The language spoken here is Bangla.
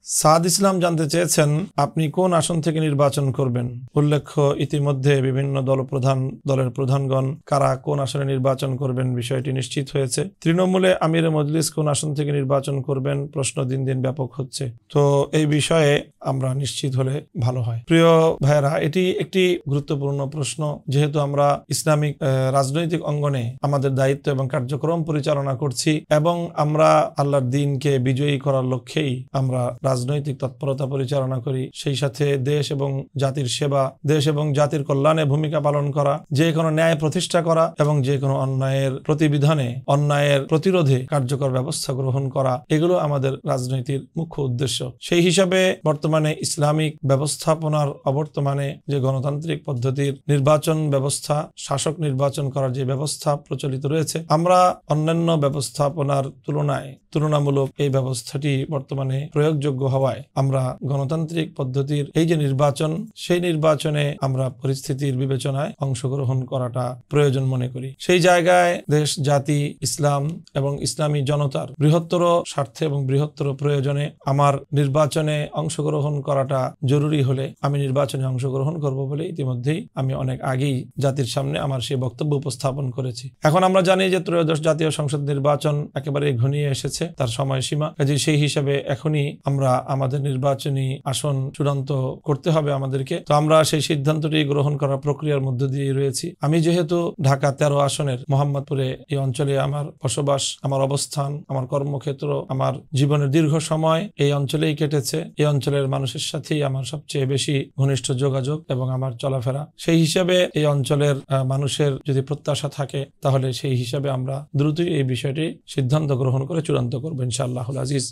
সাদ ইসলাম জানতে চেয়েছেন, আপনি কোন আসন থেকে নির্বাচন করবেন? উল্লেখ্য, ইতিমধ্যে বিভিন্ন দলের প্রধানগণ কারা কোন আসনে নির্বাচন করবেন বিষয়টি নিশ্চিত হয়েছে। তৃণমূলে আমিরে মজলিস কোন আসন থেকে নির্বাচন করবেন প্রশ্ন দিন দিন ব্যাপক হচ্ছে। তো এই বিষয়ে আমরা নিশ্চিত হলে ভালো হয়। প্রিয় ভাইয়েরা, এটি একটি গুরুত্বপূর্ণ প্রশ্ন। যেহেতু আমরা ইসলামিক রাজনৈতিক অঙ্গনে আমাদের দায়িত্ব এবং কার্যক্রম পরিচালনা করছি এবং আমরা আল্লাহর দ্বীনকে বিজয়ী করার লক্ষ্যেই আমরা রাজনৈতিক তৎপরতা পরিচালনা করি, সেই সাথে দেশ এবং জাতির সেবা, দেশ এবং জাতির কল্যাণে ভূমিকা পালন করা, যে কোনো ন্যায় প্রতিষ্ঠা করা এবং যে কোনো অন্যায়ের প্রতিবিধানে, অন্যায়ের প্রতিরোধে কার্যকর ব্যবস্থা গ্রহণ করা, এগুলো আমাদের রাজনীতির মুখ্য উদ্দেশ্য। সেই হিসাবে বর্তমানে ইসলামিক ব্যবস্থাপনার অবর্তমানে যে গণতান্ত্রিক পদ্ধতির নির্বাচন ব্যবস্থা, শাসক নির্বাচন করার যে ব্যবস্থা প্রচলিত রয়েছে, আমরা অন্যান্য ব্যবস্থাপনার তুলনামূলক এই ব্যবস্থাটি বর্তমানে প্রয়োগযোগ্য হওয়ায় আমরা গণতান্ত্রিক পদ্ধতির এই যে নির্বাচন, সেই নির্বাচনে আমরা পরিস্থিতির বিবেচনায় অংশগ্রহণ করাটা প্রয়োজন মনে করি। সেই জায়গায় দেশ, জাতি, ইসলাম এবং ইসলামী জনতার বৃহত্তর স্বার্থে এবং বৃহত্তর প্রয়োজনে আমার নির্বাচনে অংশগ্রহণ করাটা জরুরি হলে আমি নির্বাচনে অংশগ্রহণ করব বলে ইতিমধ্যেই আমি অনেক আগেই জাতির সামনে আমার সেই বক্তব্য উপস্থাপন করেছি। এখন আমরা জানি যে ত্রয়োদশ জাতীয় সংসদ নির্বাচন একেবারে ঘনিয়ে এসেছে তার সময়সীমা। কাজে সেই হিসাবে এখনই আমরা আমাদের নির্বাচনী আসন চূড়ান্ত করতে হবে আমাদেরকে। তো আমরা সেই সিদ্ধান্তটি গ্রহণ করার প্রক্রিয়ার মধ্য দিয়ে রয়েছি। আমি যেহেতু ঢাকা 13 আসনের মোহাম্মদপুরে এই অঞ্চলে আমার বসবাস, আমার অবস্থান, আমার কর্মক্ষেত্র, আমার জীবনের দীর্ঘ সময় এই অঞ্চলেই কেটেছে, এই অঞ্চলের মানুষের সাথেই আমার সবচেয়ে বেশি ঘনিষ্ঠ যোগাযোগ এবং আমার চলাফেরা, সেই হিসাবে এই অঞ্চলের মানুষের যদি প্রত্যাশা থাকে তাহলে সেই হিসাবে আমরা দ্রুতই এই বিষয়টি সিদ্ধান্ত গ্রহণ করে চূড়ান্ত করবো ইনশাআল্লাহুল আজিজ।